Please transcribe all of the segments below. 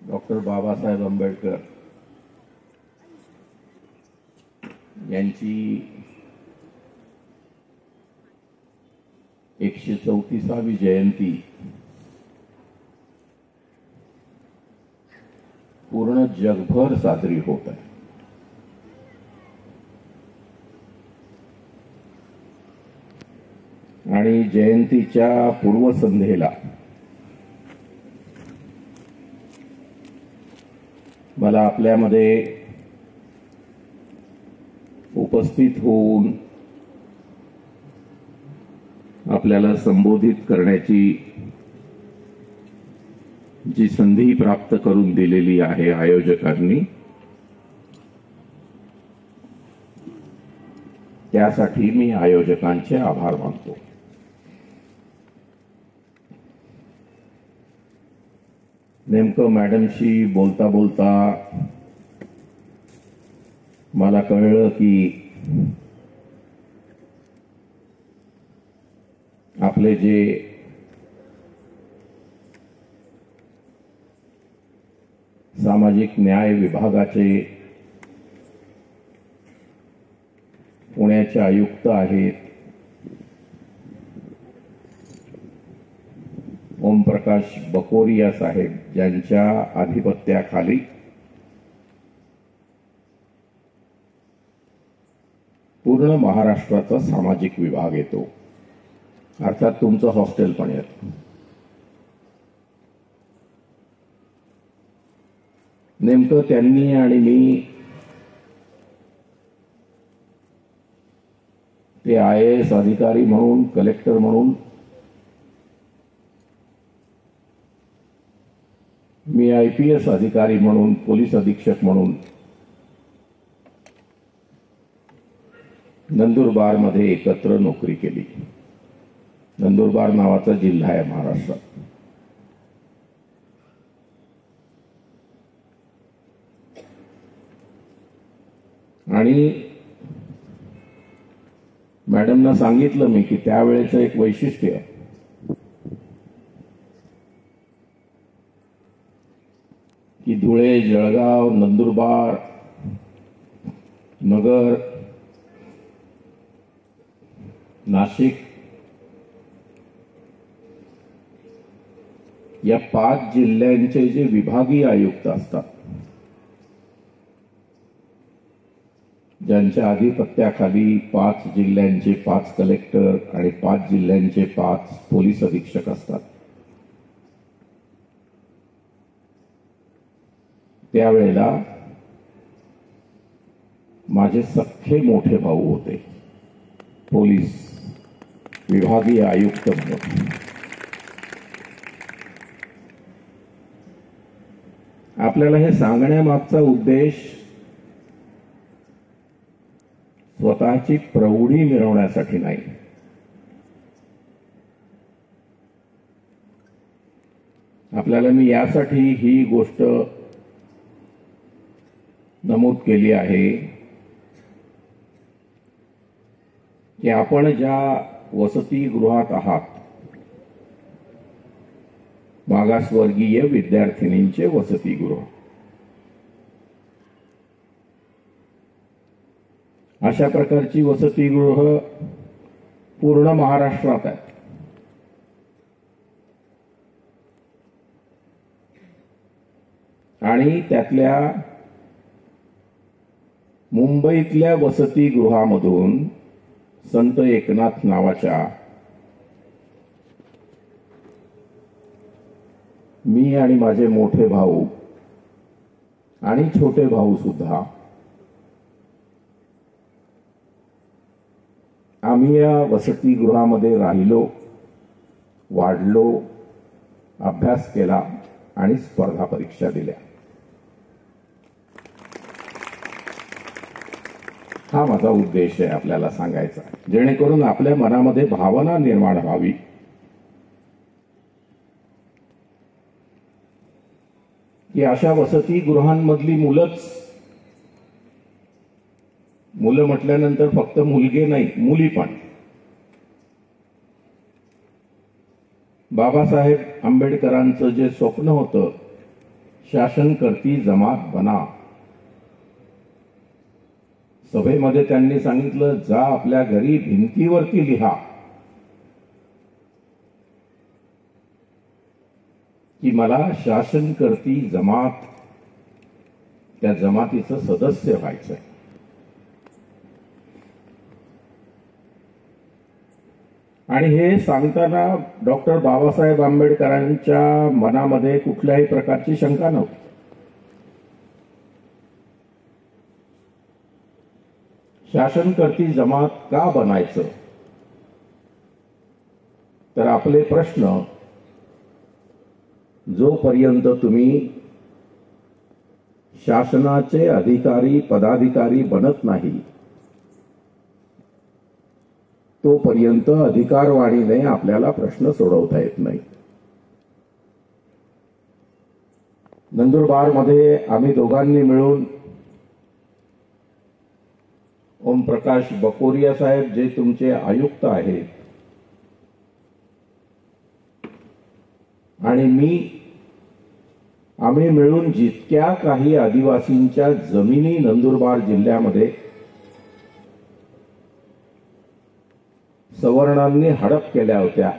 Doctor Babasaheb Ambedkar यांची 134वी जयंती पूर्ण जगभर साजरी होत आहे. आणि जयंतीच्या पूर्वसंध्येला मला आपल्यामध्ये उपस्थित होऊन आपल्याला संबोधित करण्याची जी संधी प्राप्त करून दिलेली आहे आयोजकांनी, त्यासाठी मी आयोजकांचे आभार मानतो. नेमकं मॅडमशी बोलता बोलता मला कळलं की आपले जे सामाजिक न्याय विभागाचे पुण्याचे आयुक्त आहेत ओमप्रकाश बकोरिया साहेब, ज्यांच्या आधिपत्याखाली पूर्ण महाराष्ट्राचा सामाजिक विभाग येतो, अर्थात तुमचं हॉस्टेल पण येतं. नेमकं त्यांनी आणि मी ते IAS अधिकारी म्हणून, कलेक्टर म्हणून, मी IPS अधिकारी म्हणून, पोलीस अधीक्षक म्हणून नंदुरबारमध्ये एकत्र नोकरी केली. नंदुरबार नावाचा जिल्हा आहे महाराष्ट्रात. आणि मॅडमना सांगितलं मी की त्यावेळेचं एक वैशिष्ट्य की धुळे, जळगाव, नंदुरबार, नगर, नाशिक या 5 जिल्ह्यांचे जे विभागीय आयुक्त असतात, ज्यांच्या आधिपत्याखाली 5 जिल्ह्यांचे 5 कलेक्टर आणि 5 जिल्ह्यांचे 5 पोलीस अधीक्षक असतात, त्यावेळेला माझे सख्खे मोठे भाऊ होते पोलीस विभागीय आयुक्त म्हणून. आपल्याला हे सांगण्यामागचा उद्देश स्वतःची प्रौढी मिरवण्यासाठी नाही, आपल्याला मी यासाठी ही गोष्ट नमूद केली आहे की आपण ज्या वसतिगृहात आहात, मागासवर्गीय विद्यार्थिनींचे वसतिगृह, अशा प्रकारची वसतिगृह पूर्ण महाराष्ट्रात आहेत. आणि त्यातल्या मुंबईतल्या वसतिगृहामधून संत एकनाथ नावाच्या मी आणि माझे मोठे भाऊ आणि छोटे भाऊ सुद्धा आम्ही या वसतिगृहामध्ये राहिलो, वाढलो, अभ्यास केला आणि स्पर्धा परीक्षा दिल्या. हा माझा उद्देश आहे आपल्याला सांगायचा, जेणेकरून आपल्या मनामध्ये भावना निर्माण व्हावी की अशा वसतिगृहांमधली मुलं म्हटल्यानंतर फक्त मुलगे नाही, मुली पण बाबासाहेब आंबेडकरांचं जे स्वप्न होतं, शासनकर्ती जमात बना, सभेमध्ये त्यांनी सांगितलं, जा आपल्या घरी भिंतीवरती लिहा की मला शासनकर्ती जमात, त्या जमातीचं सदस्य व्हायचंय. आणि हे सांगताना डॉक्टर बाबासाहेब आंबेडकरांच्या मनामध्ये कुठल्याही प्रकारची शंका नव्हती. शासनकर्ती जमात का बनायचं, तर आपले प्रश्न जोपर्यंत तुम्ही शासनाचे अधिकारी पदाधिकारी बनत नाही, तोपर्यंत अधिकारवाणीने आपल्याला प्रश्न सोडवता येत नाही. नंदुरबारमध्ये आम्ही दोघांनी मिळून ओमप्रकाश बकोरिया साहेब जे तुमचे आयुक्त आहेत आणि आम्ही मिळून जितक्या काही आदिवासींच्या जमिनी नंदुरबार जिल्ह्यामध्ये सवर्णांनी हडप केल्या होत्या,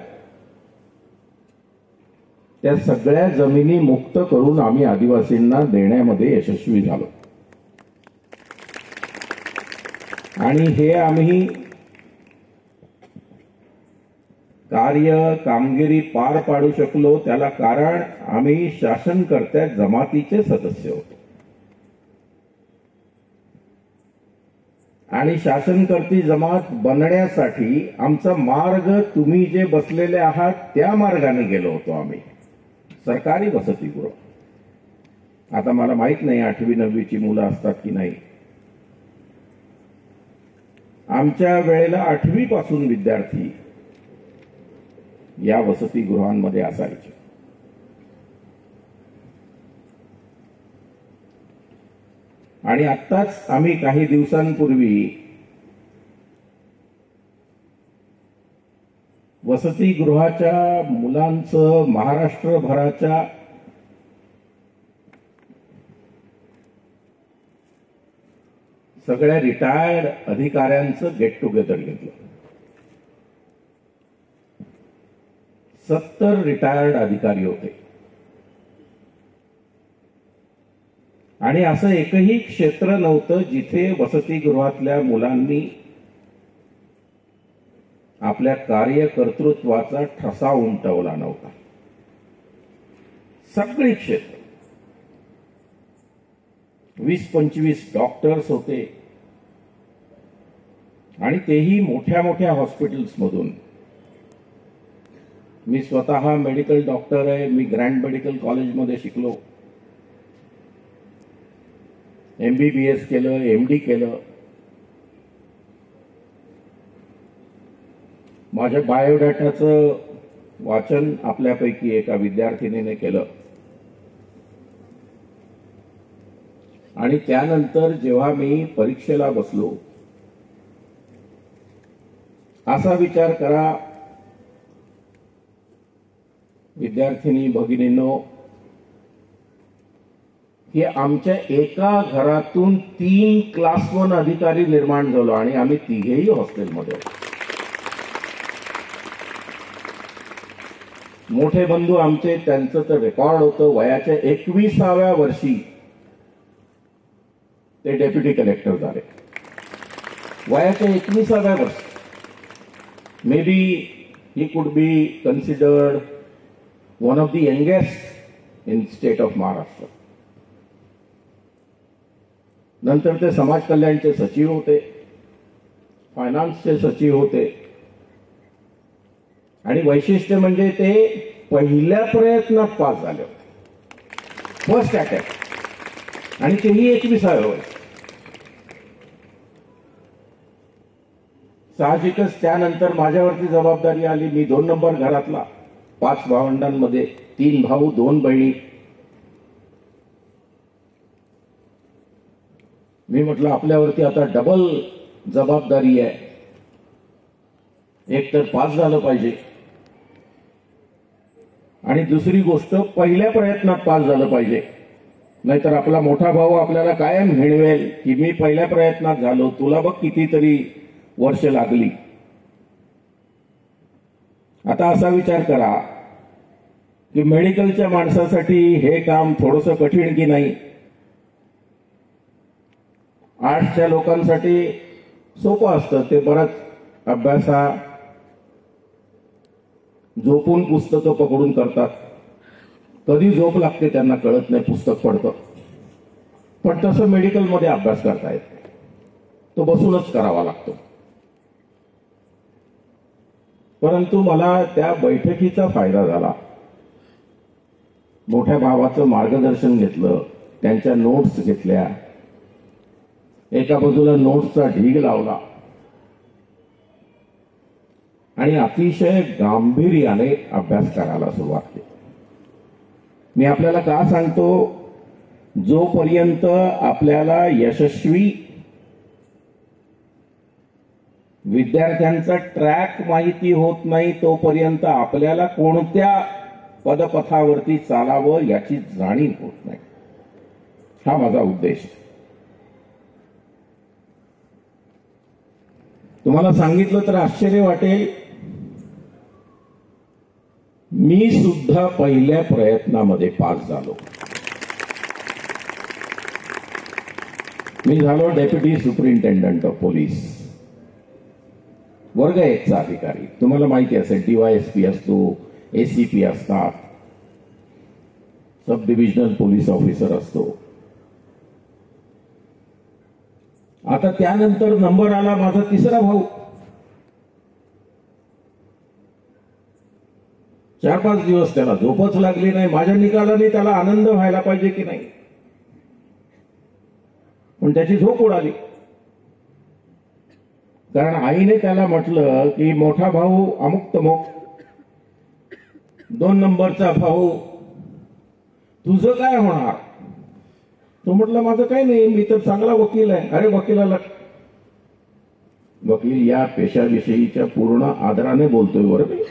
त्या सगळ्या जमिनी मुक्त करून आम्ही आदिवासींना देण्यामध्ये यशस्वी झालो. आणि हे आम्ही कामगिरी पार पाडू शकलो, त्याला कारण आम्ही शासनकर्त्या जमातीचे सदस्य होतो. आणि शासनकर्ती जमात बनण्यासाठी आमचा मार्ग तुम्ही जे बसलेले आहात त्या मार्गाने गेलो होतो आम्ही. सरकारी वसतिगृह, आता मला माहित नाही 8वी 9वीची मुलं असतात की नाही. आमच्या वेळेला 8वी पासून विद्यार्थी या वसतिगृहांमध्ये असायचे. आणि आत्ताच आम्ही काही दिवसांपूर्वी वसतिगृहाच्या मुलांचं महाराष्ट्रभराच्या सगळ्या रिटायर्ड अधिकाऱ्यांचं गेट टुगेदर घेतलं. 70 रिटायर्ड अधिकारी होते. आणि असं एकही क्षेत्र नव्हतं जिथे वसतिगृहातल्या मुलांनी आपल्या कार्यकर्तृत्वाचा ठसा उमटवला नव्हता. सगळी क्षेत्र, 20-25 डॉक्टर्स होते आणि तेही मोठ्या मोठ्या हॉस्पिटल्स मधून. मी स्वतः मेडिकल डॉक्टर आहे. मी ग्रँड मेडिकल कॉलेजमध्ये शिकलो, MBBS केलं, MD केलं. माझ्या बायोडाटाचं वाचन आपल्यापैकी एका विद्यार्थिनीने केलं. आणि त्यानंतर जेव्हा मी परीक्षेला बसलो, असा विचार करा विद्यार्थिनी भगिनींनो, की आमच्या एका घरातून 3 क्लास 1 अधिकारी निर्माण झालो आणि आम्ही तिघेही हॉस्टेलमध्ये होतो. मोठे बंधू आमचे, त्यांचं तर रेकॉर्ड होतं, वयाच्या 21व्या वर्षी ते डेप्युटी कलेक्टर झाले. वयाच्या 21व्या वर्षी. May be he could be considered one of the youngest in state of Maharashtra. नंतर ते समाज कल्याणचे सचिव होते, फायनान्सचे सचिव होते. आणि वैशिष्ट्य म्हणजे ते पहिल्या प्रयत्नात पास झाले होते, फर्स्ट अटॅम्प्ट, आणि तेही 21व्या वर्षी. साहजिकच त्यानंतर माझ्यावरती जबाबदारी आली. मी 2 नंबर घरातला, 5 भावंडांमध्ये 3 भाऊ 2 बहिणी. मी म्हटलं आपल्यावरती आता डबल जबाबदारी आहे. एक तर पास झालं पाहिजे आणि दुसरी गोष्ट पहिल्या प्रयत्नात पास झालं पाहिजे. नाहीतर आपला मोठा भाऊ आपल्याला कायम हिणवेल की मी पहिल्या प्रयत्नात झालो, तुला बघ कितीतरी वर्ष लागली. आता असा विचार करा की मेडिकलच्या माणसासाठी हे काम थोडंसं कठीण की नाही? आर्ट्सच्या लोकांसाठी सोपं असतं. ते बरंच अभ्यासा झोपून पुस्तकं पकडून करतात. कधी झोप लागते त्यांना कळत नाही, पुस्तक पडतं. पण तसं मेडिकलमध्ये अभ्यास करता येत नाही, तो बसूनच करावा लागतो. परंतु मला त्या बैठकीचा फायदा झाला. मोठ्या भावाचं मार्गदर्शन घेतलं, त्यांच्या नोट्स घेतल्या, एका बाजूला नोट्सचा ढीग लावला आणि अतिशय गांभीर्याने अभ्यास करायला सुरुवात केली. मी आपल्याला का सांगतो, जोपर्यंत आपल्याला यशस्वी विद्यार्थ्यांचा ट्रॅक माहिती होत नाही तोपर्यंत आपल्याला कोणत्या पदपथावरती चालावं याची जाणीव होत नाही. हा माझा उद्देश. तुम्हाला सांगितलं तर आश्चर्य वाटेल, मी सुद्धा पहिल्या प्रयत्नामध्ये पास झालो. मी झालो डेप्युटी सुपरिंटेंडंट ऑफ पोलीस, वर्ग 1चा अधिकारी. तुम्हाला माहिती असेल DYSP असतो, ACP असतात, सब डिव्हिजनल पोलीस ऑफिसर असतो. आता त्यानंतर नंबर आला माझा तिसरा भाऊ. 4-5 दिवस त्याला झोपच लागली नाही. माझ्या निकालाने त्याला आनंद व्हायला पाहिजे की नाही, पण त्याची झोप उडाली. कारण आईने त्याला म्हटलं की मोठा भाऊ अमुक तमुक, 2 नंबरचा भाऊ, तुझं काय होणार? तो म्हटलं माझं काही नाही, मी तर चांगला वकील आहे. अरे वकिलाला, वकील या पेशाविषयीच्या पूर्ण आदराने बोलतोय बरं मी.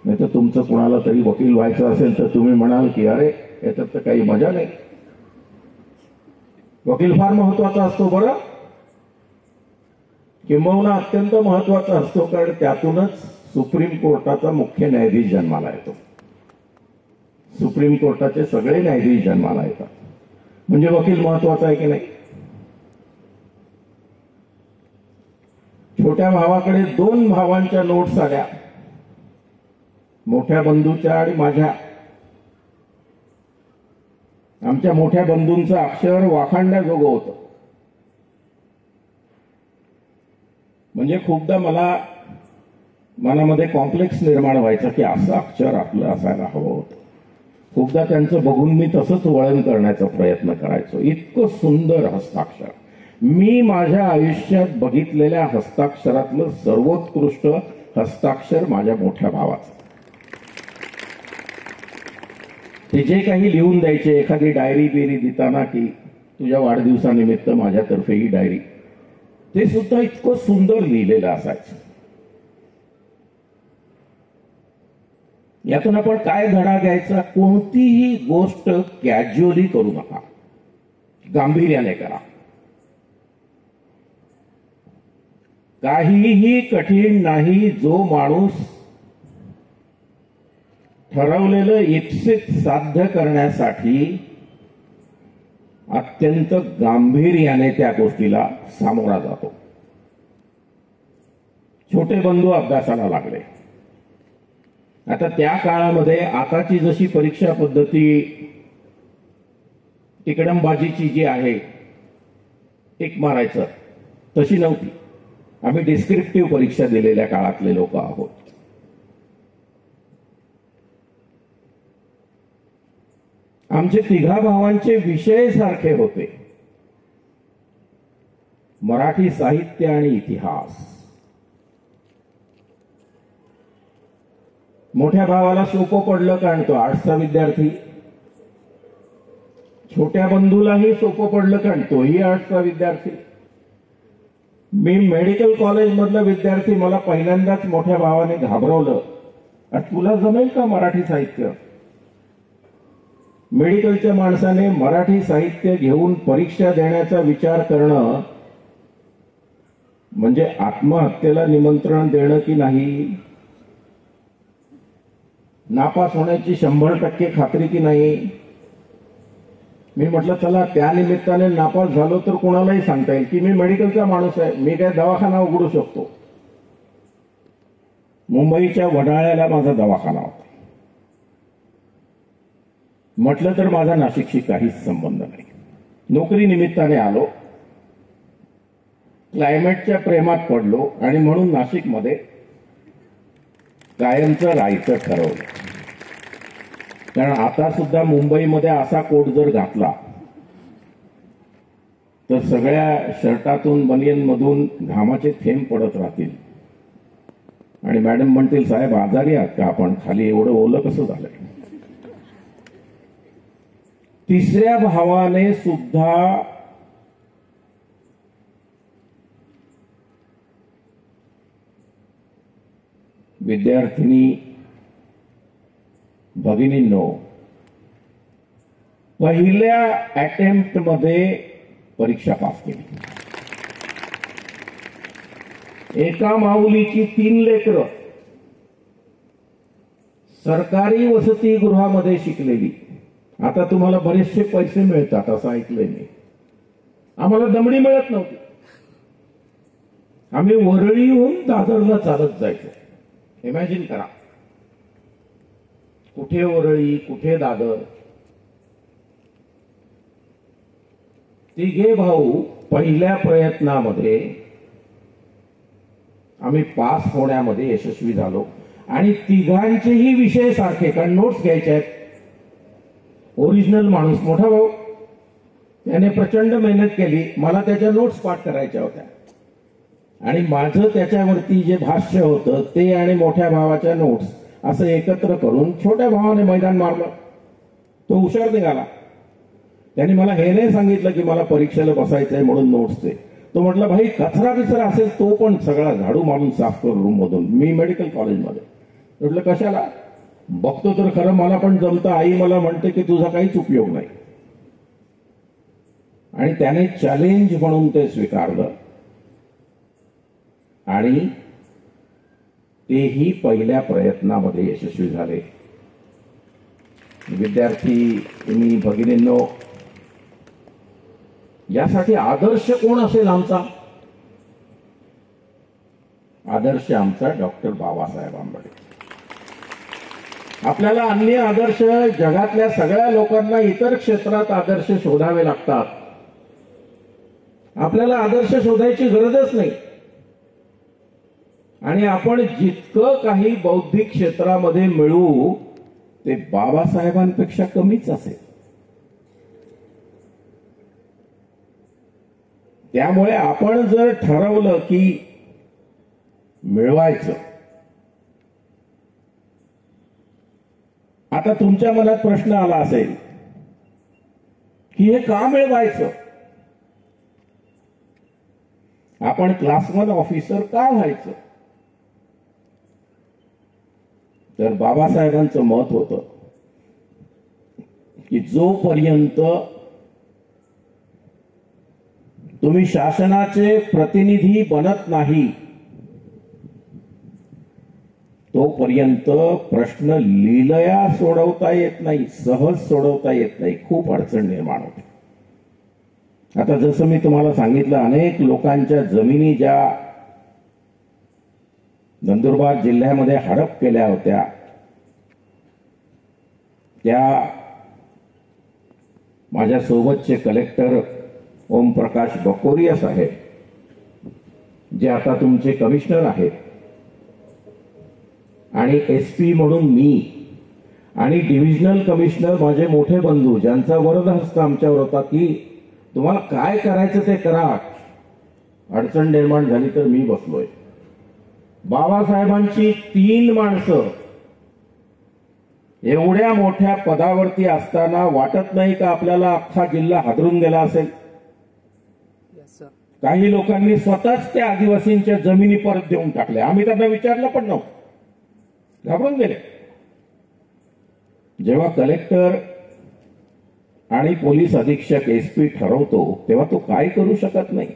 नाही तर तुमचं कुणाला तरी वकील व्हायचं असेल तर तुम्ही म्हणाल की अरे याच्यात तर काही मजा नाही. वकील फार महत्वाचा असतो बरं, किंबहुना अत्यंत महत्वाचा असतो, कारण त्यातूनच सुप्रीम कोर्टाचा मुख्य न्यायाधीश जन्माला येतो. सुप्रीम कोर्टाचे सगळे न्यायाधीश जन्माला येतात. म्हणजे वकील महत्वाचा आहे की नाही? छोट्या भावाकडे 2 भावांच्या नोट्स आल्या, मोठ्या बंधूच्या आणि माझ्या. आमच्या मोठ्या बंधूंचं अक्षर वाखाणण्याजोगं होतं. म्हणजे खूपदा मला मनामध्ये कॉम्प्लेक्स निर्माण व्हायचा की असं अक्षर आपलं असायला हवं होतं. खूपदा त्यांचं बघून मी तसंच वळण करण्याचा प्रयत्न करायचो. इतकं सुंदर हस्ताक्षर. मी माझ्या आयुष्यात बघितलेल्या हस्ताक्षरातलं सर्वोत्कृष्ट हस्ताक्षर माझ्या मोठ्या भावाचं. ते जे काही लिहून द्यायचे, एखादी डायरी बिरी देताना की तुझ्या वाढदिवसानिमित्त माझ्यातर्फे ही डायरी, ते सुद्धा इतकं सुंदर लिहिलेलं असायचं. यातून आपण काय धडा घ्यायचा? कोणतीही गोष्ट कॅज्युअली करू नका, गांभीर्याने करा. काहीही कठीण नाही. जो माणूस ठरवलेलं इप्सित साध्य करण्यासाठी अत्यंत गांभीर्याने त्या गोष्टीला सामोरा जातो. छोटे बंधू अभ्यासाला लागले. आता त्या काळामध्ये आताची जशी परीक्षा पद्धती तिकडमबाजीची जी आहे, टिक मारायचं, तशी नव्हती. आम्ही डिस्क्रिप्टिव्ह परीक्षा दिलेल्या काळातले लोक आहोत. आमचे 3 भावांचे विषय सारखे होते, मराठी साहित्य आणि इतिहास. मोठ्या भावाला सोपं पडलं कारण तो आर्ट्सचा विद्यार्थी. छोट्या बंधूलाही सोपं पडलं कारण तोही आर्ट्सचा विद्यार्थी. मी मेडिकल कॉलेजमधला विद्यार्थी. मला पहिल्यांदाच मोठ्या भावाने घाबरवलं तुला जमेल का मराठी साहित्य? मेडिकलच्या माणसाने मराठी साहित्य घेऊन परीक्षा देण्याचा विचार करणं म्हणजे आत्महत्येला निमंत्रण देणं की नाही? नापास होण्याची 100% खात्री की नाही? मी म्हटलं चला त्या निमित्ताने नापास झालो तर कोणालाही सांगता येईल की मी मेडिकलचा माणूस आहे, मी काय दवाखाना उघडू शकतो. मुंबईच्या वडाळ्याला माझा दवाखाना होता. म्हटलं तर माझा नाशिकशी काहीच संबंध नाही. नोकरी निमित्ताने आलो, क्लायमेटच्या प्रेमात पडलो आणि म्हणून नाशिकमध्ये कायमचं राहायचं ठरवलं. कारण आता सुद्धा मुंबईमध्ये असा कोट जर घातला तर सगळ्या शर्टातून बनियनमधून घामाचे थेंब पडत राहतील आणि मॅडम म्हणतील साहेब आजारी आहात का आपण, खाली एवढं ओलं कसं झालंय. तिसऱ्या भावाने सुद्धा विद्यार्थिनी भगिनींनो पहिल्या अटेम्प्ट मध्ये परीक्षा पास केली. एका माऊलीची 3 लेकरं सरकारी वसतिगृहामध्ये शिकलेली. आता तुम्हाला बरेचसे पैसे मिळतात असं ऐकलंय मी. आम्हाला दमडी मिळत नव्हती. आम्ही वरळीहून दादरला चालत जायचो. इमॅजिन करा, कुठे वरळी कुठे दादर. तिघे भाऊ पहिल्या प्रयत्नामध्ये आम्ही पास होण्यामध्ये यशस्वी झालो आणि तिघांचेही विषय सारखे, कारण नोट्स घ्यायचे आहेत. ओरिजिनल माणूस मोठा भाऊ त्याने प्रचंड मेहनत केली, मला त्याच्या नोट्स पाठ करायच्या होत्या आणि माझं त्याच्यावरती जे भाष्य होतं ते आणि मोठ्या भावाच्या नोट्स असं एकत्र करून छोट्या भावाने मैदान मारलं. तो हुशार निघाला. त्याने मला हे नाही सांगितलं की मला परीक्षेला बसायचंय म्हणून नोट्स दे. तो म्हटलं भाई कचरा बिचरा असेल तो पण सगळा झाडू मारून साफ कर रूम मधून. मी मेडिकल कॉलेजमध्ये. म्हटलं कशाला? बघतो तर खरं मला पण जमतं. आई मला म्हणते की तुझा काहीच उपयोग नाही. आणि त्याने चॅलेंज म्हणून ते स्वीकारलं आणि तेही पहिल्या प्रयत्नामध्ये यशस्वी झाले. विद्यार्थी भगिनींनो, यासाठी आदर्श कोण असेल आमचा? आदर्श आमचा डॉक्टर बाबासाहेब आंबेडकर. आपल्याला अन्य आदर्श जगातल्या सगळ्या लोकांना इतर क्षेत्रात आदर्श शोधावे लागतात. आपल्याला आदर्श शोधायची गरजच नाही. आणि आपण जितकं काही बौद्धिक क्षेत्रामध्ये मिळवू ते बाबासाहेबांपेक्षा कमीच असेल. त्यामुळे आपण जर ठरवलं की मिळवायचं, आता तुमच्या मनात प्रश्न आला असेल की हे का मिळवायचं? आपण क्लास 1 ऑफिसर का व्हायचं? तर बाबासाहेबांचं मत होतं की जोपर्यंत तुम्ही शासनाचे प्रतिनिधी बनत नाही तोपर्यंत प्रश्न लीलया सोडवता येत नाही, सहज सोडवता येत नाही, खूप अडचण निर्माण होते. आता जसं मी तुम्हाला सांगितलं, अनेक लोकांच्या जमिनी ज्या नंदुरबार जिल्ह्यामध्ये हडप केल्या होत्या त्या माझ्या सोबतचे कलेक्टर ओमप्रकाश बकोरिया साहेब जे आता तुमचे कमिशनर आहेत आणि एसपी म्हणून मी आणि डिव्हिजनल कमिशनर माझे मोठे बंधू ज्यांचा वरदहस्त आमच्यावर होता की तुम्हाला काय करायचं ते करा, अडचण निर्माण झाली तर मी बसलोय. बाबासाहेबांची 3 माणसं एवढ्या मोठ्या पदावरती असताना वाटत नाही का आपल्याला अख्खा जिल्हा हादरून गेला असेल? काही लोकांनी स्वतःच त्या आदिवासींच्या जमिनी परत देऊन टाकल्या. आम्ही त्यांना विचारलं पण नव्हतं. घाबरून गेले. जेव्हा कलेक्टर आणि पोलीस अधीक्षक एसपी ठरवतो तेव्हा तो काय करू शकत नाही.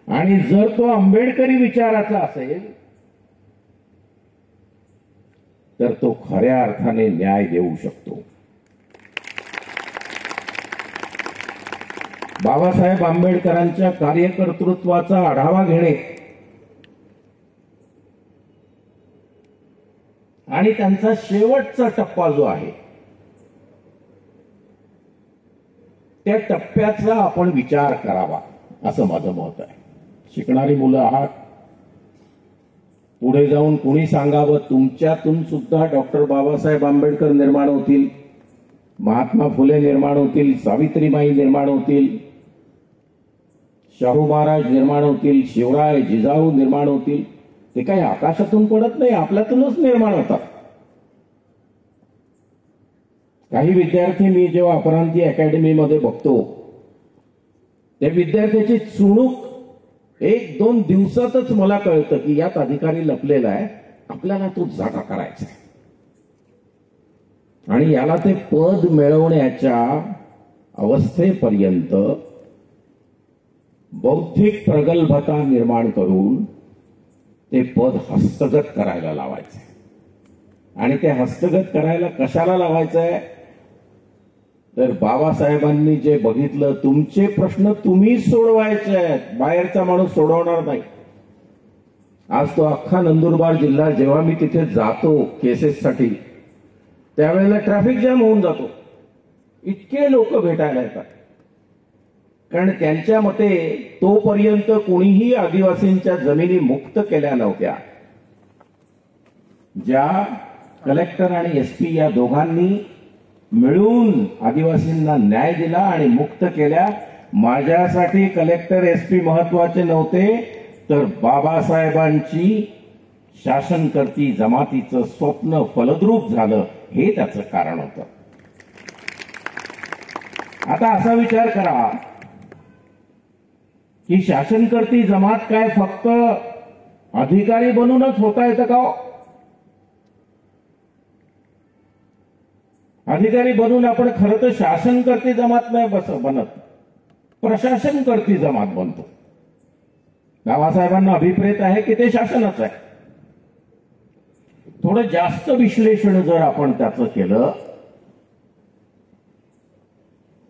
आणि जर तो आंबेडकरी विचाराचा असेल तर तो खऱ्या अर्थाने न्याय देऊ शकतो. बाबासाहेब आंबेडकरांच्या कार्यकर्तृत्वाचा आढावा घेणे आणि त्यांचा शेवटचा टप्पा जो आहे त्या टप्प्याचा आपण विचार करावा असं माझं मत आहे. शिकणारी मुलं आहात, पुढे जाऊन कुणी सांगावं तुमच्यातून सुद्धा डॉक्टर बाबासाहेब आंबेडकर निर्माण होतील, महात्मा फुले निर्माण होतील, सावित्रीबाई निर्माण होतील, शाहू महाराज निर्माण होतील, शिवराय जिजाऊ निर्माण होतील. ते काही आकाशातून पडत नाही, आपल्यातूनच निर्माण होतात. काही विद्यार्थी मी जेव्हा अपरांती अकॅडमीमध्ये बघतो त्या विद्यार्थ्याची चुणूक 1-2 दिवसातच मला कळतं की यात अधिकारी लपलेला आहे, आपल्याला तो जागा करायचा आहे. आणि याला ते पद मिळवण्याच्या अवस्थेपर्यंत बौद्धिक प्रगल्भता निर्माण करून ते पद हस्तगत करायला लावायचं. आणि ते हस्तगत करायला कशाला लावायचंय तर बाबासाहेबांनी जे बघितलं, तुमचे प्रश्न तुम्हीच सोडवायचे आहेत, बाहेरचा माणूस सोडवणार नाही. आज तो अख्खा नंदुरबार जिल्हा जेव्हा मी तिथे जातो केसेससाठी त्यावेळेला ट्रॅफिक जॅम होऊन जातो. इतके लोक भेटायला येतात. कारण त्यांच्या मते तोपर्यंत कोणीही आदिवासींच्या जमिनी मुक्त केल्या नव्हत्या ज्या कलेक्टर आणि एसपी या दोघांनी मिळून आदिवासींना न्याय दिला आणि मुक्त केल्या. माझ्यासाठी कलेक्टर एसपी महत्वाचे नव्हते तर बाबासाहेबांची शासनकर्ती जमातीचं स्वप्न फलद्रूप झालं हे त्याचं कारण होतं. आता असा विचार करा की शासनकर्ती जमात काय फक्त अधिकारी बनूनच होता येतं का? अधिकारी बनून आपण खरं तर शासनकर्ती जमात नाही बनत, प्रशासनकर्ती जमात बनतो. बाबासाहेबांना अभिप्रेत आहे की ते शासनच आहे. थोडं जास्त विश्लेषण जर आपण त्याचं केलं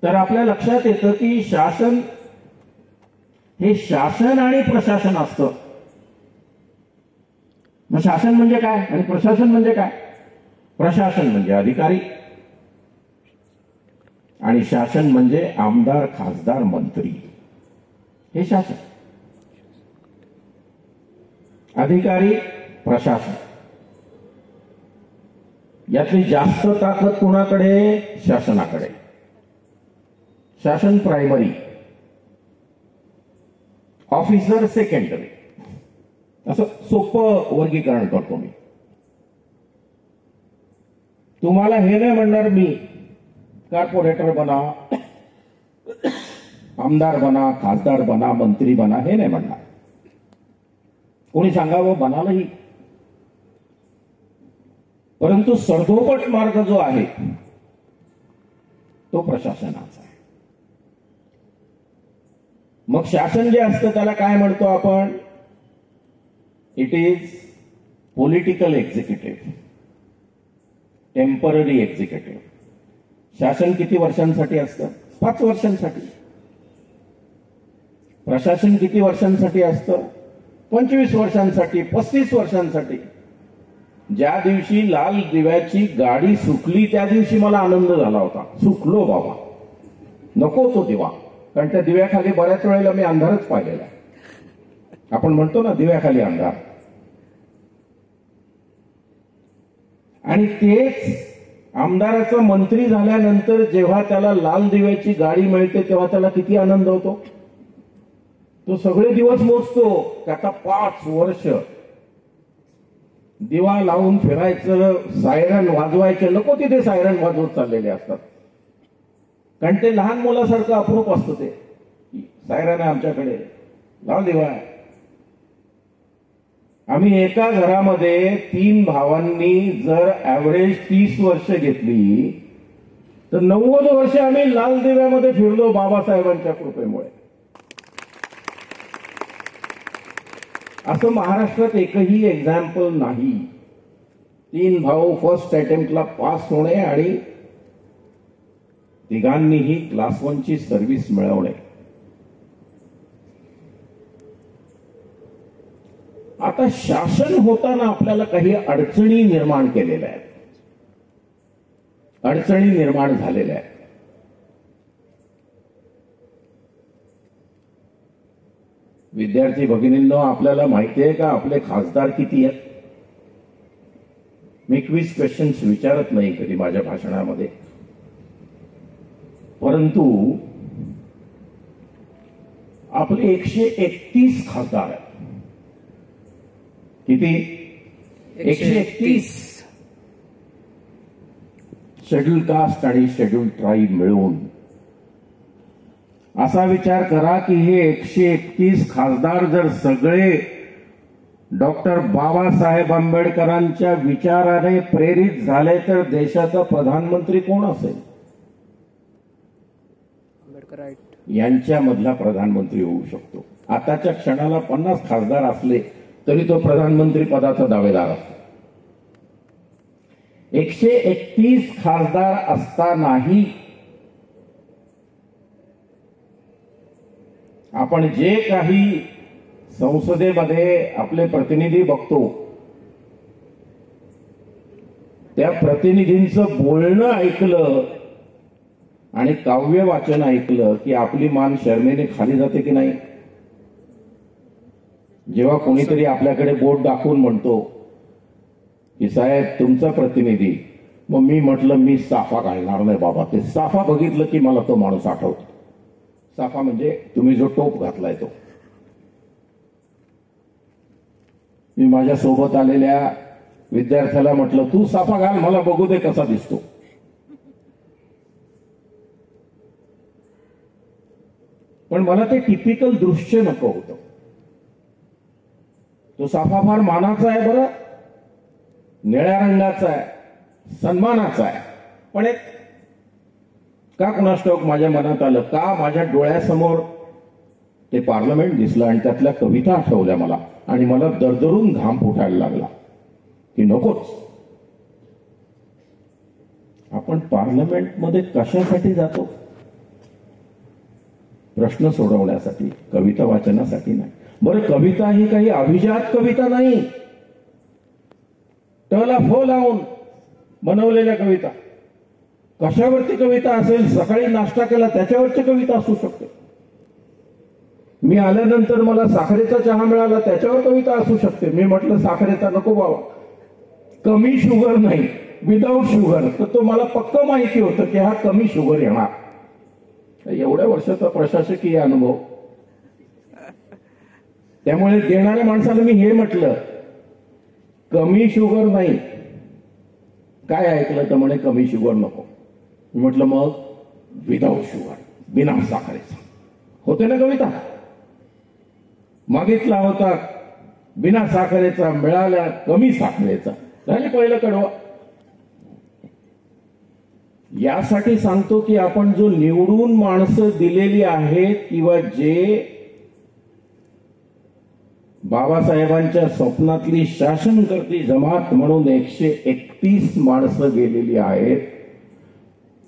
तर आपल्या लक्षात येतं की शासन हे शासन आणि प्रशासन असतं. मग शासन म्हणजे काय आणि प्रशासन म्हणजे काय? प्रशासन म्हणजे अधिकारी आणि शासन म्हणजे आमदार, खासदार, मंत्री, हे शासन. अधिकारी, प्रशासन यातली जास्त ताकद कोणाकडे? शासनाकडे. शासन प्रायमरी, ऑफिसर सेकंडरी, असं सोपं वर्गीकरण करतो मी. तुम्हाला हे नाही म्हणणार मी कॉर्पोरेटर बना, आमदार बना, खासदार बना, मंत्री बना, हे नाही म्हणणार. कोणी सांगावं बनालही, परंतु सर्वोपट मार्ग जो आहे तो प्रशासनाचा आहे. मग शासन जे असतं त्याला काय म्हणतो आपण? It is political executive, temporary executive. शासन किती वर्षांसाठी असतं? 5 वर्षांसाठी. प्रशासन किती वर्षांसाठी असतं? 25 वर्षांसाठी, 35 वर्षांसाठी. ज्या दिवशी लाल दिव्याची गाडी सुटली त्या दिवशी मला आनंद झाला होता. सुटलो बाबा, नको तो दिवा. कारण त्या दिव्याखाली बऱ्याच वेळेला मी अंधारच पाहिलेला. आपण म्हणतो ना दिव्याखाली अंधार. आणि तेच आमदाराचा मंत्री झाल्यानंतर जेव्हा त्याला लाल दिव्याची गाडी मिळते तेव्हा त्याला किती आनंद होतो. तो सगळे दिवस मोजतो. त्याचा 5 वर्ष दिवा लावून फिरायचं, सायरन वाजवायचं. नको तिथे सायरन वाजवत चाललेले असतात. कारण ते लहान मुलासारखं अप्रूप असतं. ते सायरन आहे आमच्याकडे, लाल दिवा आहे. आम्ही एका घरामध्ये 3 भावांनी जर ऍव्हरेज 30 वर्ष घेतली तर 90 वर्ष आम्ही लाल दिव्यामध्ये फिरलो बाबासाहेबांच्या कृपेमुळे. असं महाराष्ट्रात एकही एक्झाम्पल नाही. 3 भाऊ फर्स्ट अटेम्प्टला पास होणे आणि तिघांनीही क्लास 1 ची सर्व्हिस मिळवणे. आता शासन होताना आपल्याला काही अडचणी निर्माण केलेल्या आहेत, अडचणी निर्माण झालेल्या आहेत. विद्यार्थी भगिनींनो, आपल्याला माहिती आहे का आपले खासदार किती आहेत? मी क्विज क्वेश्चन्स विचारत नाही कधी माझ्या भाषणामध्ये, परंतु आपले 131 खासदार आहेत. किती? 131. शेड्यूल कास्ट आणि शेड्यूल ट्राईब मिळून. असा विचार करा की हे 131 खासदार जर सगळे डॉक्टर बाबासाहेब आंबेडकरांच्या विचाराने प्रेरित झाले तर देशाचा प्रधानमंत्री कोण असेल? यांच्यामधला प्रधानमंत्री होऊ शकतो. आताच्या क्षणाला 50 खासदार असले तरी तो प्रधानमंत्री पदाचा दावेदार असतो. 131 खासदार असतानाही आपण जे काही संसदेमध्ये आपले प्रतिनिधी बघतो त्या प्रतिनिधींचं बोलणं ऐकलं आणि काव्य वाचन ऐकलं की आपली मान शर्मेने खाली जाते की नाही? जेव्हा कोणीतरी आपल्याकडे बोट दाखवून म्हणतो की साहेब तुमचा प्रतिनिधी, मग मी म्हटलं मी साफा घालणार नाही बाबा. ते साफा बघितलं की मला तो माणूस आठवतो. साफा म्हणजे तुम्ही जो टोप घातलाय तो. मी माझ्या सोबत आलेल्या विद्यार्थ्याला म्हटलं तू साफा घाल, मला बघू दे कसा दिसतो. पण मला ते टिपिकल दृश्य नको होतं. तो साफा फार मानाचा आहे बरं, निळ्या रंगाचा आहे, सन्मानाचा आहे, पण एक का कुणास ठाऊक माझ्या मनात आलं, का माझ्या डोळ्यासमोर ते पार्लमेंट दिसलं आणि त्यातल्या कविता आठवल्या मला आणि मला दरदरून घाम फुटायला लागला की नकोच. आपण पार्लमेंटमध्ये कशासाठी जातो? प्रश्न सोडवण्यासाठी, कविता वाचनासाठी नाही. बरं, कविता ही काही अभिजात कविता नाही, टला फो लावून बनवलेल्या कविता. कशावरती कविता असेल? सकाळी नाश्ता केला त्याच्यावरची कविता असू शकते. मी आल्यानंतर मला साखरेचा चहा मिळाला त्याच्यावर कविता असू शकते. मी म्हटलं साखरेचा नको बाबा, कमी शुगर नाही, विदाऊट शुगर. तर तो मला पक्क माहिती होतं की हा कमी शुगर येणार. एवढ्या वर्षाचा प्रशासकीय अनुभव. त्यामुळे देणाऱ्या माणसाला मी हे म्हटलं कमी शुगर नाही. काय ऐकलं तर म्हणे कमी शुगर नको. मी म्हटलं मग विदाऊट शुगर, बिना साखरेचा. होते ना कविता? मागितला होता बिना साखरेचा, मिळाला कमी साखरेचा. झाली पहिलं कडवा. यासाठी सांगतो की आपण जो निवडून माणसं दिलेली आहेत किंवा जे बाबासाहेबांच्या स्वप्नातली शासनकर्ती जमात म्हणून 131 माणसं गेलेली आहेत,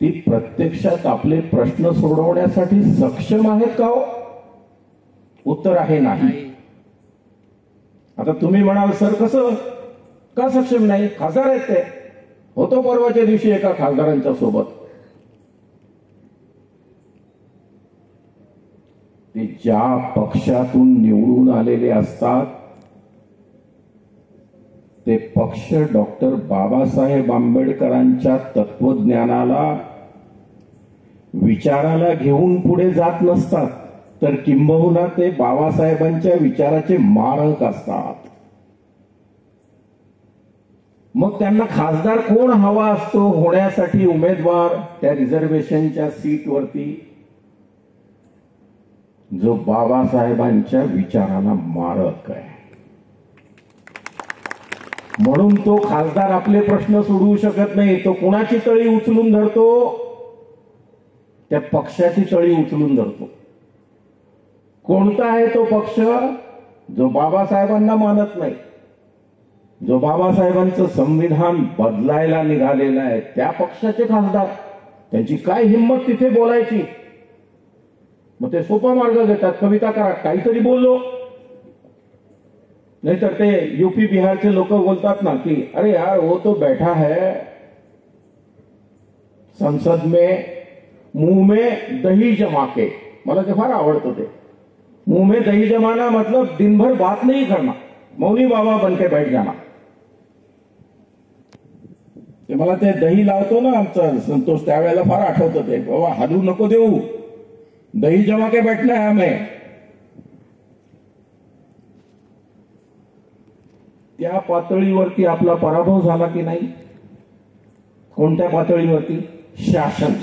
ती प्रत्यक्षात आपले प्रश्न सोडवण्यासाठी सक्षम आहेत का? उत्तर आहे नाही. आता तुम्ही म्हणाल सर कसं का सक्षम नाही? खासदार आहेत ते. होतो परवाच्या दिवशी एका खासदारांच्या सोबत. ते ज्या पक्षातून निवडून आलेले असतात ते पक्ष डॉक्टर बाबासाहेब आंबेडकरांच्या तत्वज्ञानाला, विचाराला घेऊन पुढे जात नसतात, तर किंबहुना ते बाबासाहेबांच्या विचाराचे मारक असतात. मग त्यांना खासदार कोण हवा असतो होण्यासाठी? उमेदवार त्या रिझर्वेशनच्या सीटवरती जो बाबासाहेबांच्या विचाराला मारक आहे. म्हणून तो खासदार आपले प्रश्न सोडवू शकत नाही. तो कुणाची तळी उचलून धरतो? त्या पक्षाची तळी उचलून धरतो. कोणता आहे तो पक्ष? जो बाबासाहेबांना मानत नाही, जो बाबासाहेबांचं संविधान बदलायला निघालेला आहे, त्या पक्षाचे खासदार. त्यांची काय हिंमत तिथे बोलायची? मग ते सोपा मार्ग घेतात, कविता करा, काहीतरी बोललो. नाहीतर ते यूपी बिहारचे लोक बोलतात ना की अरे यार वो तो बैठा है संसद में मुंह में दही जमा के. मला ते फार आवडतं ते. मुंह में दही जमाना मतलब दिन भर बात नहीं करना, मौनी बाबा बन के बैठ जाना. ते मला ते दही लावतो ना आमचा संतोष, त्यावेळेला फार आठवतं ते. बाबा हलू नको देऊ, दही जमा के बैठना है हमें. त्या पातळीवरती आपला पराभव झाला की नाही? कोणत्या पातळीवरती? शासन.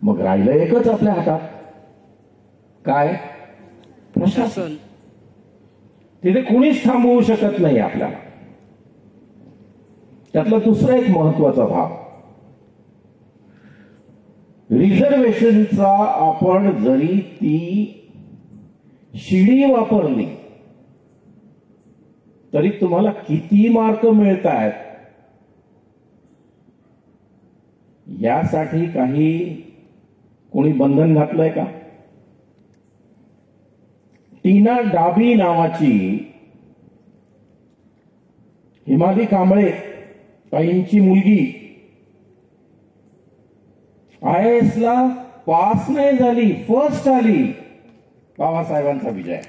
मग राहिलं एकच आपल्या हातात, काय? प्रशासन. तिथे कुणीच थांबवू शकत नाही आपल्याला. त्यातला दुसरा एक महत्वाचा भाग, रिझर्वेशनचा आपण जरी ती शिडी वापरली तरी तुम्हाला किती मार्क मिळत आहेत यासाठी काही कोणी बंधन घातलंय का? टीना डाबी नावाची हिमाली कांबळे ताईंची मुलगी IAS ला पास नाही झाली, फर्स्ट आली. बाबासाहेबांचा विजय.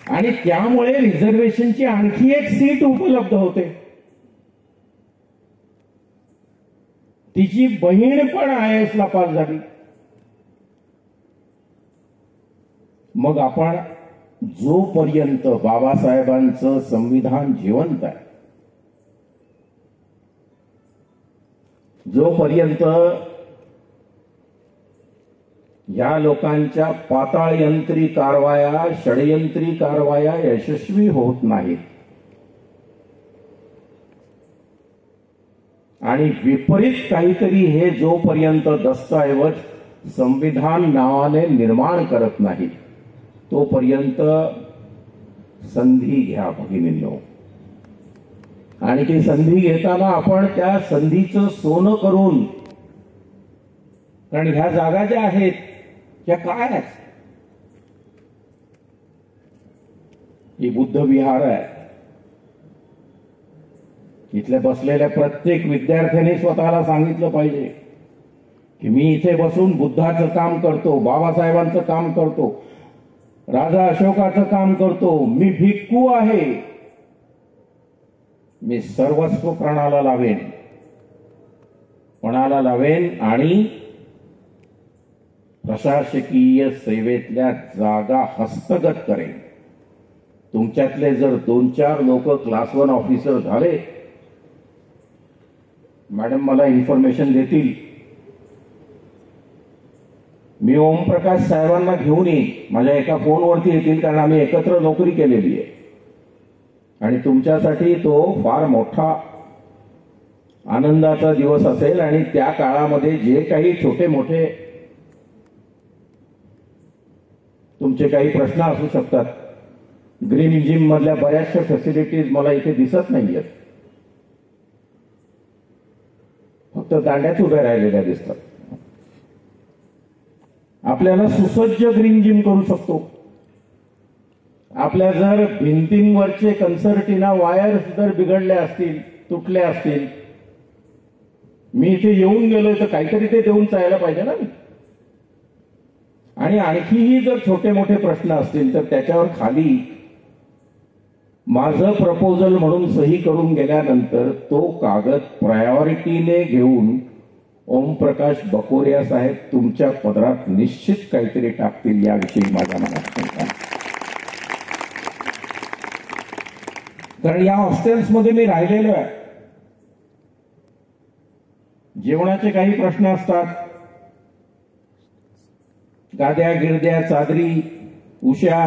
आणि त्यामुळे रिझर्वेशनची आणखी एक सीट उपलब्ध होते. तिची बहीण पण IAS ला पास झाली. मग आपण जोपर्यंत बाबासाहेबांचं संविधान जिवंत आहे, जोपर्यंत या लोकांच्या पाताळयंत्री कारवाया, षडयंत्री कारवाया यशस्वी होत नाहीत आणि विपरीत काहीतरी हे जोपर्यंत दस्तऐवज संविधान नावाने निर्माण करत नाहीत, तोपर्यंत संधी घ्या भगिनींनो. आणि ती संधी घेताना आपण त्या संधीचं सोनं करून, कारण ह्या जागा ज्या आहेत त्या काय आहेत? ही बुद्ध विहार आहे. इथल्या बसलेल्या प्रत्येक विद्यार्थ्याने स्वतःला सांगितलं पाहिजे की मी इथे बसून बुद्धाचं काम करतो, बाबासाहेबांचं काम करतो, राजा अशोकाचं काम करतो. मी भिक्खू आहे. मी सर्वस्व प्राणाला लावेन आणि प्रशासकीय सेवेतल्या जागा हस्तगत करेन. तुमच्यातले जर 2-4 लोक क्लास 1 ऑफिसर झाले, मॅडम मला इन्फॉर्मेशन देतील, मी ओमप्रकाश साहेबांना घेऊन येईन. माझ्या एका फोनवरती येतील, कारण आम्ही एकत्र नोकरी केलेली आहे. आणि तुमच्यासाठी तो फार मोठा आनंदाचा दिवस असेल. आणि त्या काळामध्ये जे काही छोटे मोठे तुमचे काही प्रश्न असू शकतात, ग्रीन जिम मधल्या बऱ्याचशा फॅसिलिटीज मला इथे दिसत नाहीयेत, फक्त दांड्याच उभ्या राहिलेल्या दिसतात. आपल्याला सुसज्ज ग्रीन जिम करू शकतो. आपल्या जर भिंतींवरचे कन्सर्टिना वायर्स जर बिघडल्या असतील, तुटल्या असतील, मी इथे येऊन गेलोय तर काहीतरी ते देऊन जायला पाहिजे ना. आणि आणखीही जर छोटे मोठे प्रश्न असतील तर त्याच्यावर खाली माझं प्रपोजल म्हणून सही करून गेल्यानंतर तो कागद प्रायोरिटीने घेऊन ओमप्रकाश बकोरिया साहेब तुमच्या पदरात निश्चित काहीतरी टाकतील याविषयी माझ्या मनात शंका आहे. कारण या हॉस्टेल्समध्ये मी राहिलेलो आहे. जेवणाचे काही प्रश्न असतात, गाद्या गिरद्या चादरी उशा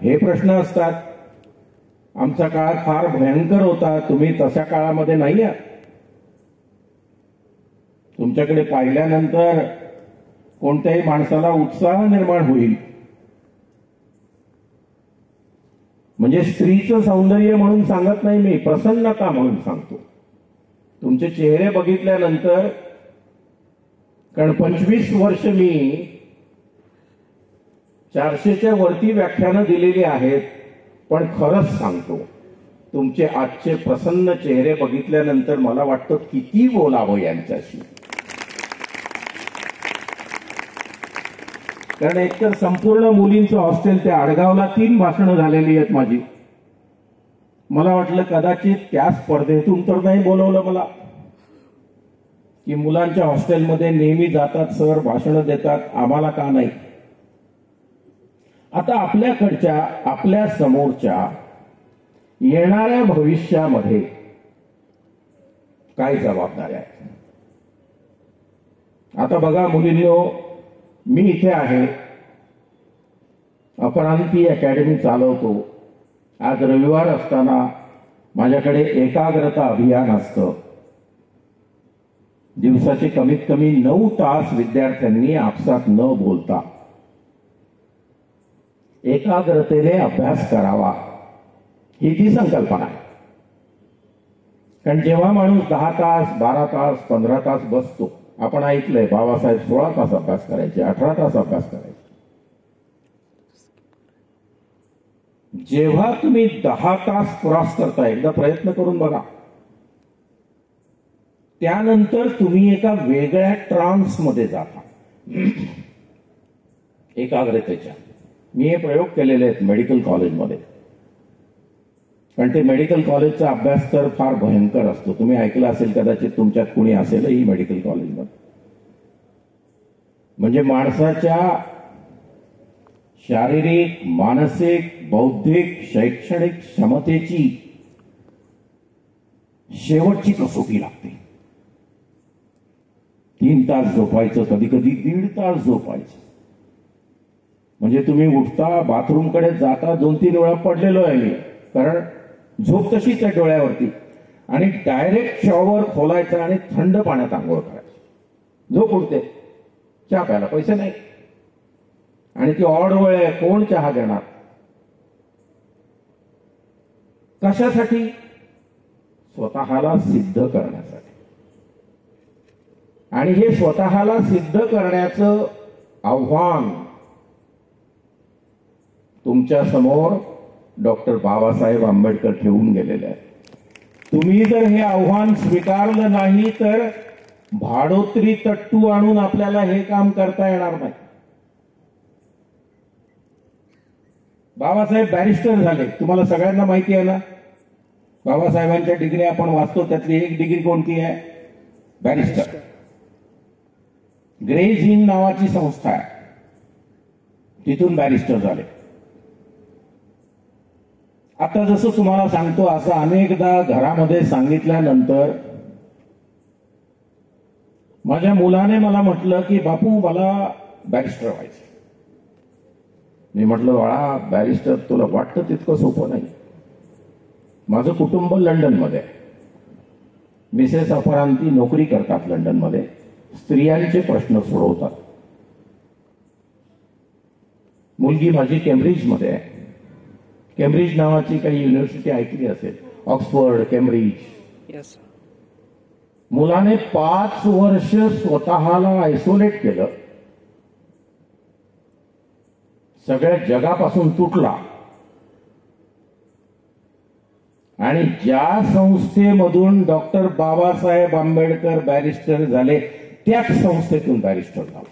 हे प्रश्न असतात. आमचा काळ फार भयंकर होता, तुम्ही तशा काळामध्ये नाही आहात. तुमच्याकडे पाहिल्यानंतर कोणत्याही माणसाला उत्साह निर्माण होईल. म्हणजे स्त्रीचं सौंदर्य म्हणून सांगत नाही मी, प्रसन्नता म्हणून सांगतो. तुमचे चेहरे बघितल्यानंतर, कारण 25 वर्ष मी 400च्या वरती व्याख्यानं दिलेली आहेत, पण खरंच सांगतो, तुमचे आजचे प्रसन्न चेहरे बघितल्यानंतर मला वाटतं किती बोलावं यांच्याशी. कारण एकतर संपूर्ण मुलींचं हॉस्टेल, त्या आडगावला 3 भाषणं झालेली आहेत माझी. मला वाटलं कदाचित त्या स्पर्धेतून तर नाही बोलवलं मला, की मुलांच्या हॉस्टेलमध्ये नेहमी जातात सर, भाषणं देतात, आम्हाला का नाही. आता आपल्याकडच्या, आपल्या समोरच्या येणाऱ्या भविष्यामध्ये काय जबाबदाऱ्या आहेत. आता बघा मुलींनो, मी इथे आहे, अपरांती अकॅडमी चालवतो. आज रविवार असताना माझ्याकडे एकाग्रता अभियान असतं. दिवसाचे कमीत कमी 9 तास विद्यार्थ्यांनी आपसात न बोलता एकाग्रतेने अभ्यास करावा, ही ती संकल्पना आहे. कारण जेव्हा माणूस 10 तास, 12 तास, 15 तास बसतो, आपण ऐकलंय बाबासाहेब 16 तास अभ्यास करायचे, 18 तास अभ्यास करायचे. जेव्हा तुम्ही 10 तास क्रॉस करता, एकदा प्रयत्न करून बघा, त्यानंतर तुम्ही एका वेगळ्या ट्रान्समध्ये जाता एकाग्रतेच्या. मी हे प्रयोग केलेले आहेत मेडिकल कॉलेजमध्ये. पण ते मेडिकल कॉलेजचा अभ्यास तर फार भयंकर असतो. तुम्ही ऐकलं असेल, कदाचित तुमच्यात कुणी असेलही मेडिकल कॉलेजमध्ये. म्हणजे माणसाच्या शारीरिक, मानसिक, बौद्धिक, शैक्षणिक क्षमतेची शेवटची कसोटी लागते. 3 तास झोपायचं, कधी कधी 1.5 तास झोपायचं. म्हणजे तुम्ही उठता, बाथरूमकडे जाता, 2-3 वेळा पडलेलो आहे मी, कारण झोप तशीच आहे डोळ्यावरती, आणि डायरेक्ट शॉवर खोलायचा आणि थंड पाण्यात आंघोळ करायची. झोप उठते, चहा प्यायला पैसे नाही, आणि ती ऑड वेळ आहे, कोण चहा देणार. कशासाठी? स्वतःला सिद्ध करण्यासाठी. आणि हे स्वतःला सिद्ध करण्याचं आव्हान तुमच्या समोर डॉक्टर बाबासाहेब आंबेडकर ठेवून गेलेले आहे. तुम्ही जर हे आव्हान स्वीकारलं नाही तर भाडोत्री तट्टू आणून आपल्याला हे काम करता येणार नाही. बाबासाहेब बॅरिस्टर झाले, तुम्हाला सगळ्यांना माहिती आहे ना. बाबासाहेबांच्या डिग्री आपण वाचतो, त्यातली एक डिग्री कोणती आहे? बॅरिस्टर. ग्रेज इन नावाची संस्था आहे, तिथून बॅरिस्टर झाले. आता जसं तुम्हाला सांगतो, असं अनेकदा घरामध्ये सांगितल्यानंतर माझ्या मुलाने मला म्हटलं की बापू मला बॅरिस्टर व्हायचं. मी म्हटलं बाळा, बॅरिस्टर तुला वाटतं तितकं सोपं नाही. माझं कुटुंब लंडनमध्ये आहे. मिसेस अपरांती नोकरी करतात लंडनमध्ये, स्त्रियांचे प्रश्न सोडवतात. मुलगी माझी केम्ब्रिजमध्ये आहे. केम्ब्रिज नावाची काही युनिव्हर्सिटी ऐकली असेल, ऑक्सफर्ड, केम्ब्रिज. मुलाने 5 वर्ष स्वतःला आयसोलेट केलं, सगळ्या जगापासून तुटला, आणि ज्या संस्थेमधून डॉक्टर बाबासाहेब आंबेडकर बॅरिस्टर झाले, त्याच संस्थेतून बॅरिस्टर झाला.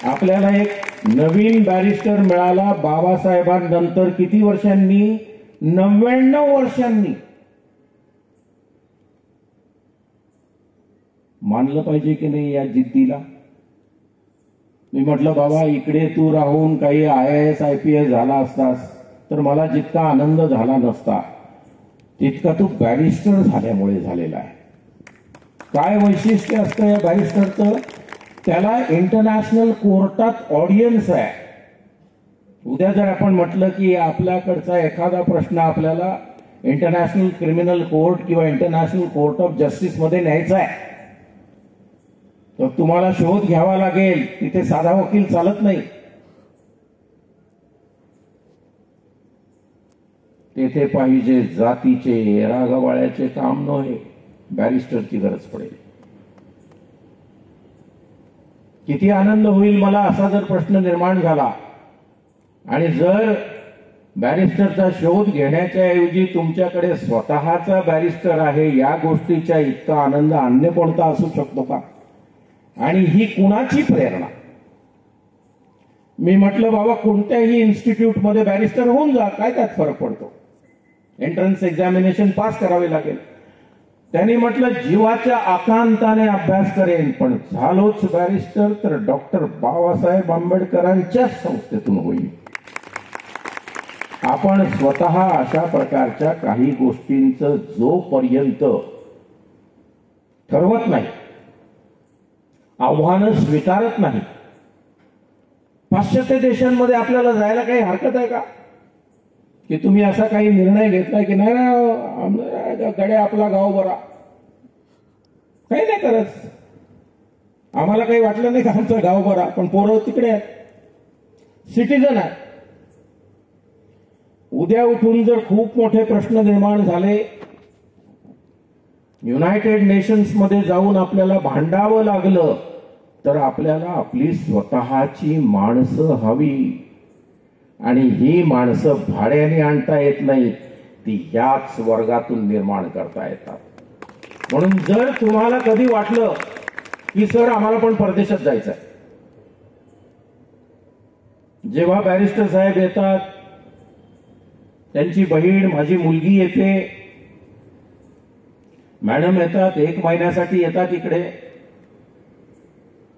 आपल्याला एक नवीन बॅरिस्टर मिळाला बाबासाहेबांनंतर किती वर्षांनी? 99 वर्षांनी. मानलं पाहिजे की नाही या जिद्दीला? मी म्हटलं बाबा, इकडे तू राहून काही IAS IPS झाला असतास तर मला जितका आनंद झाला नसता तितका तू बॅरिस्टर झाल्यामुळे झालेला आहे. काय वैशिष्ट्य असतं या बॅरिस्टरचं? त्याला इंटरनॅशनल कोर्टात ऑडियन्स आहे. उद्या जर आपण म्हटलं की आपल्याकडचा एखादा प्रश्न आपल्याला इंटरनॅशनल क्रिमिनल कोर्ट किंवा इंटरनॅशनल कोर्ट ऑफ जस्टिस मध्ये न्यायचा आहे, तर तुम्हाला शोध घ्यावा लागेल. तिथे साधा वकील चालत नाही. तेथे पाहिजे जातीचे रागवाळ्याचे काम नव्हे, बॅरिस्टरची गरज पडेल. किती आनंद होईल मला असा जर प्रश्न निर्माण झाला आणि जर बॅरिस्टरचा शोध घेण्याच्या ऐवजी तुमच्याकडे स्वतःचा बॅरिस्टर आहे, या गोष्टीचा इतका आनंद अन्य कोणता असू शकतो का? आणि ही कुणाची प्रेरणा? मी म्हटलं बाबा कोणत्याही इन्स्टिट्यूटमध्ये बॅरिस्टर होऊन जा, काय त्यात फरक पडतो? एंट्रन्स एक्झामिनेशन पास करावे लागेल. त्यांनी म्हटलं जीवाच्या आकांताने अभ्यास करेन, पण झालोच बॅरिस्टर तर डॉक्टर बाबासाहेब आंबेडकरांच्या संस्थेतून होईल. आपण स्वतः अशा प्रकारच्या काही गोष्टींचं जोपर्यंत ठरवत नाही, आव्हानं स्वीकारत नाही, पाश्चात्य देशांमध्ये आपल्याला जायला काही हरकत आहे का? की तुम्ही असा काही निर्णय घेतलाय की नाही ना गडे आपला गाव बरा, काही नाही करत. आम्हाला काही वाटलं नाही का आमचं गाव बरा, पण पोरं तिकडे आहेत, सिटीजन आहे. उद्या उठून जर खूप मोठे प्रश्न निर्माण झाले, युनायटेड नेशन्स मध्ये जाऊन आपल्याला भांडावं लागलं, तर आपल्याला आपली स्वतःची माणसं हवी. आणि ही माणसं भाड्याने आणता येत नाही, ती याच वर्गातून निर्माण करता येतात. म्हणून जर तुम्हाला कधी वाटलं की सर आम्हाला पण परदेशात जायचं आहे, जेव्हा बॅरिस्टर साहेब येतात, त्यांची बहीण माझी मुलगी येते, मॅडम येतात, 1 महिन्यासाठी येतात इकडे.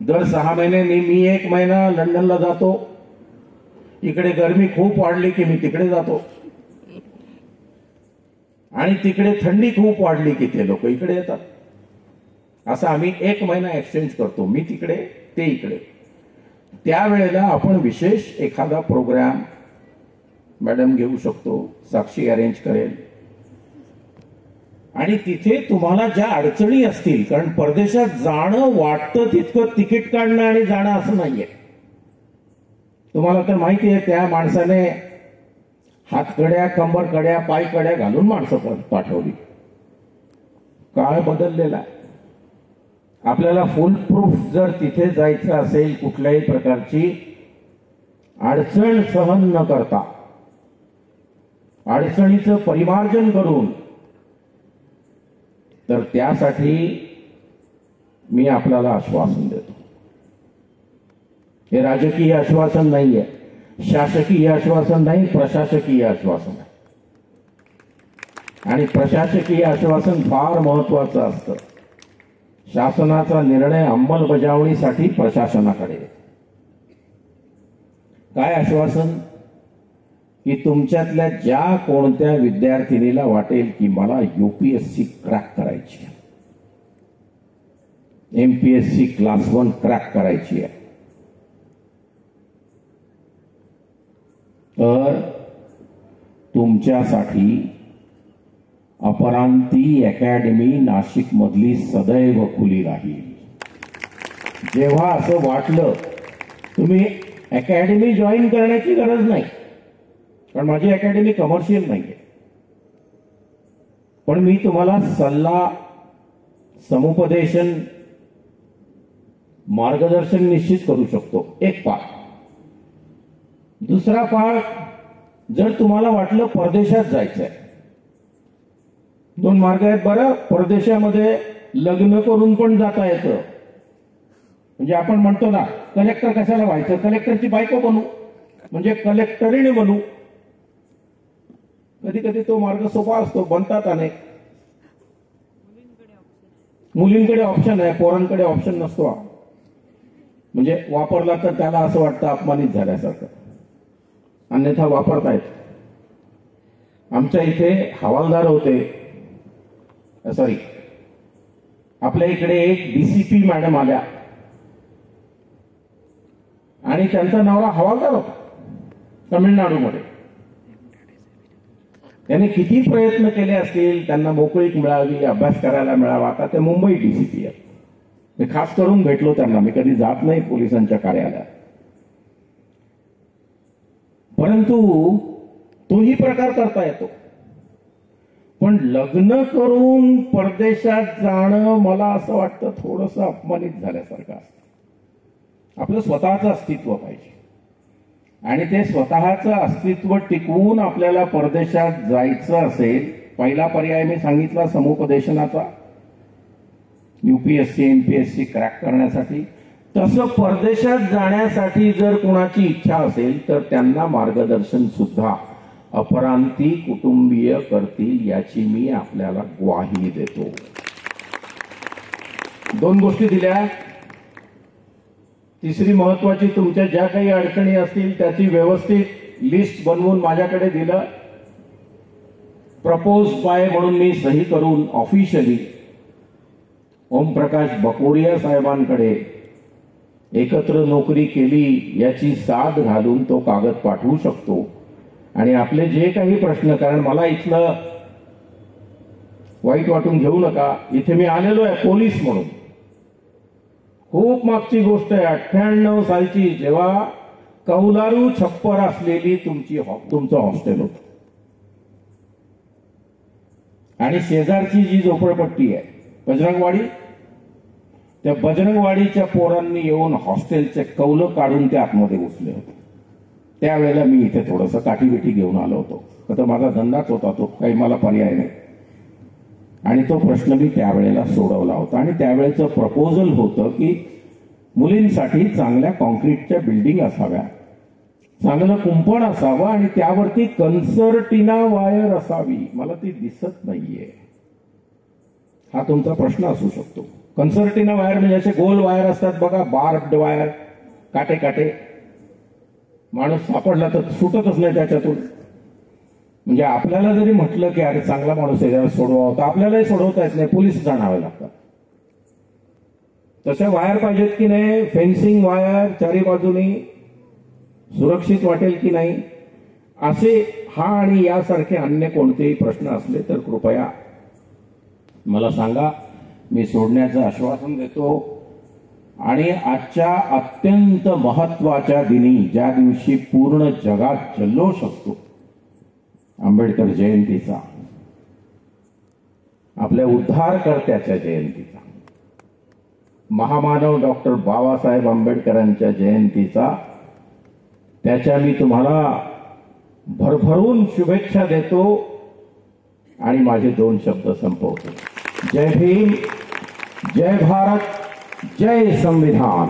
दर 6 महिन्यांनी मी 1 महिना लंडनला जातो. इकडे गरमी खूप वाढली की मी तिकडे जातो, आणि तिकडे थंडी खूप वाढली की ते लोक इकडे येतात. असं आम्ही 1 महिना एक्सचेंज करतो, मी तिकडे ते इकडे. त्यावेळेला आपण विशेष एखादा प्रोग्राम मॅडम घेऊ शकतो, साक्षी अरेंज करेल. आणि तिथे तुम्हाला ज्या अडचणी असतील, कारण परदेशात जाणं वाटतं तितकं तिकीट काढणं आणि जाणं असं नाहीये. तुम्हाला तर माहिती आहे त्या माणसाने हातकड्या, कंबरकड्या, पायकड्या घालून माणसं पाठवली. काळ बदललेला आहे. आपल्याला फुल प्रूफ जर तिथे जायचं असेल, कुठल्याही प्रकारची अडचण सहन न करता, अडचणीचं परिमार्जन करून, तर त्यासाठी मी आपल्याला आश्वासन देतो. हे राजकीय आश्वासन नाहीये, शासकीय आश्वासन नाही, प्रशासकीय आश्वासन आहे. आणि प्रशासकीय आश्वासन फार महत्वाचं असतं. शासनाचा निर्णय अंमलबजावणीसाठी प्रशासनाकडे. काय आश्वासन? की तुमच्यातल्या ज्या कोणत्या विद्यार्थिनीला वाटेल की मला यूपीएससी क्रॅक करायची आहे, एमपीएससी क्लास 1 क्रॅक करायची आहे, तर तुमच्यासाठी अपरांती अकॅडमी नाशिक मधली सदैव खुली राहील. जेव्हा असं वाटलं, तुम्ही अकॅडमी जॉईन करण्याची गरज नाही, कारण माझी अकॅडमी कमर्शियल नाहीये. पण मी तुम्हाला सल्ला, समुपदेशन, मार्गदर्शन निश्चित करू शकतो. एक पार्ट. दुसरा पार्ट, जर तुम्हाला वाटलं परदेशात जायचंय, 2 मार्ग आहेत बरं. परदेशामध्ये लग्न करून पण जाता येतं. म्हणजे आपण म्हणतो ना, कलेक्टर कशाला व्हायचं, कलेक्टरची बायको बनू, म्हणजे कलेक्टरीने बनू. कधी कधी तो मार्ग सोपा असतो, बनतात अनेक. मुलींकडे ऑप्शन आहे, पोरांकडे ऑप्शन नसतो. म्हणजे वापरला तर त्याला असं वाटतं अपमानित झाल्यासारखं, अन्यथा वापरतायत. आमच्या इथे हवालदार होते, सॉरी आपल्या इकडे एक डीसीपी मॅडम आल्या आणि त्यांचा नवरा हवालदार होता. तमिळनाडूमध्ये. त्यांनी किती प्रयत्न केले असतील, त्यांना मोकळीक मिळावी, अभ्यास करायला मिळावा. आता ते मुंबई डीसीपी आहेत. मी खास करून भेटलो त्यांना. मी कधी जात नाही पोलिसांच्या कार्यालयात, परंतु तोही प्रकार करता येतो. पण लग्न करून परदेशात जाणं मला असं वाटतं थोडंसं अपमानित झाल्यासारखं असतं. आपलं स्वतःचं अस्तित्व पाहिजे आणि ते स्वतःचं अस्तित्व टिकवून आपल्याला परदेशात जायचं असेल, पहिला पर्याय मी सांगितला समुपदेशनाचा, UPSC MPSC क्रॅक करण्यासाठी. तसं परदेशात जाण्यासाठी जर कोणाची इच्छा असेल तर त्यांना मार्गदर्शन सुद्धा अपरांती कुटुंबीय करतील याची मी आपल्याला ग्वाही देतो. 2 गोष्टी दिल्या. तिसरी महत्वाची, तुमच्या ज्या काही अडचणी असतील त्याची व्यवस्थित लिस्ट बनवून माझ्याकडे दिलं. प्रपोज बाय म्हणून मी सही करून ऑफिशियली ओमप्रकाश बकोरिया साहेबांकडे एकत्र नोकरी केली याची साथ घालून तो कागद पाठवू शकतो. आणि आपले जे काही प्रश्न, कारण मला इथलं वाईट वाटून घेऊ नका, इथे मी आलेलो आहे पोलीस म्हणून. खूप मागची गोष्ट आहे, 98 सालची, जेव्हा कौलारू छप्पर असलेली तुमचं हॉस्टेल होतं आणि शेजारची जी झोपडपट्टी आहे बजरंगवाडी, त्या बजरंगवाडीच्या पोरांनी येऊन हॉस्टेलचे कौलं काढून ते आतमध्ये घुसले होते. त्यावेळेला मी इथे थोडंसं काठीबिठी घेऊन आलो होतो. तर माझा धंदाच होता तो, काही मला पर्याय नाही. आणि तो प्रश्न मी त्यावेळेला सोडवला होता. आणि त्यावेळेचं प्रपोजल होतं की मुलींसाठी चांगल्या कॉन्क्रीटच्या बिल्डिंग असाव्या, चांगलं कुंपण असावं आणि त्यावरती कन्सर्टिना वायर असावी. मला ती दिसत नाहीये. हा तुमचा प्रश्न असू शकतो. कन्सर्टिना वायर म्हणजे असे गोल वायर असतात बघा, बार्ब्ड वायर, काटे काटे. माणूस सापडला तर सुटतच नाही त्याच्यातून. म्हणजे आपल्याला जरी म्हटलं की अरे चांगला माणूस आहे त्याला सोडवा, तर आपल्यालाही सोडवता येत नाही, पोलीस जाणावे लागतात. तशा वायर पाहिजेत की नाही, फेन्सिंग वायर चारी बाजूनी, सुरक्षित वाटेल की नाही, असे हा आणि यासारखे अन्य कोणतेही प्रश्न असले तर कृपया मला सांगा. मी सोडण्याचं आश्वासन देतो. आणि आजच्या अत्यंत महत्वाच्या दिनी, ज्या दिवशी पूर्ण जगात जल्लोष असतो, आंबेडकर जयंतीचा, आपल्या उद्धारकर्त्याच्या जयंतीचा, महामानव डॉक्टर बाबासाहेब आंबेडकरांच्या जयंतीचा, त्याच्या मी तुम्हाला भरभरून शुभेच्छा देतो आणि माझे 2 शब्द संपवतो. जय भीम, जय भारत, जय संविधान.